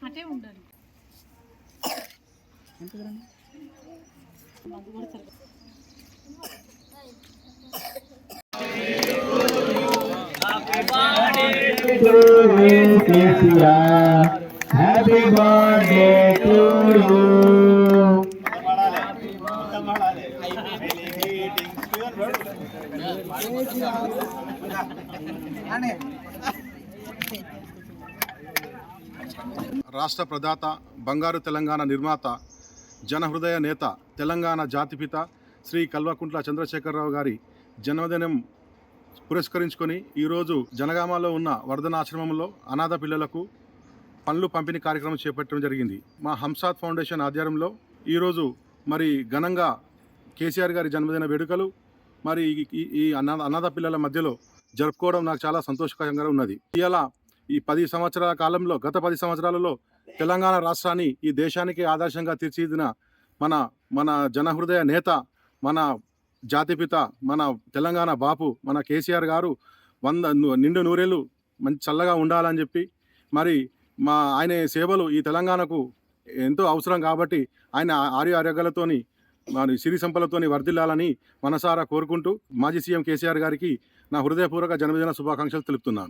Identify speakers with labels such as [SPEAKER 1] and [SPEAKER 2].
[SPEAKER 1] అటే ఉండాలి.
[SPEAKER 2] Happy birthday to you.
[SPEAKER 3] రాష్ట్ర ప్రదాత, బంగారు తెలంగాణ నిర్మాత, జనహృదయ నేత, తెలంగాణ జాతిపిత శ్రీ కల్వకుంట్ల చంద్రశేఖరరావు గారి జన్మదినం పురస్కరించుకొని ఈరోజు జనగామలో ఉన్న వర్ధనాశ్రమంలో అనాథ పిల్లలకు పండ్లు పంపిణీ కార్యక్రమం చేపట్టడం జరిగింది. మా హంసాత్ ఫౌండేషన్ ఆధ్వర్యంలో ఈరోజు మరి ఘనంగా కేసీఆర్ గారి జన్మదిన వేడుకలు మరి ఈ అనాథ పిల్లల మధ్యలో జరుపుకోవడం నాకు చాలా సంతోషకరంగా ఉన్నది. ఇలా ఈ 10 సంవత్సరాల కాలంలో, గత 10 సంవత్సరాలలో తెలంగాణ రాష్ట్రాన్ని ఈ దేశానికి ఆదర్శంగా తీర్చిదిద్దిన మన జనహృదయ నేత, మన జాతిపిత, మన తెలంగాణ బాపు, మన కేసీఆర్ గారు 100 నిండు నూరేళ్ళు మంచి చల్లగా ఉండాలని చెప్పి మరి ఆయన సేవలు ఈ తెలంగాణకు ఎంతో అవసరం కాబట్టి ఆయన ఆరోగ్యాలతోని మరి సిరి సంపదలతోని వర్ధిల్లాలని మనసారా కోరుకుంటూ మాజీ సీఎం కేసీఆర్ గారికి నా హృదయపూర్వక జన్మదిన శుభాకాంక్షలు తెలుపుతున్నాను.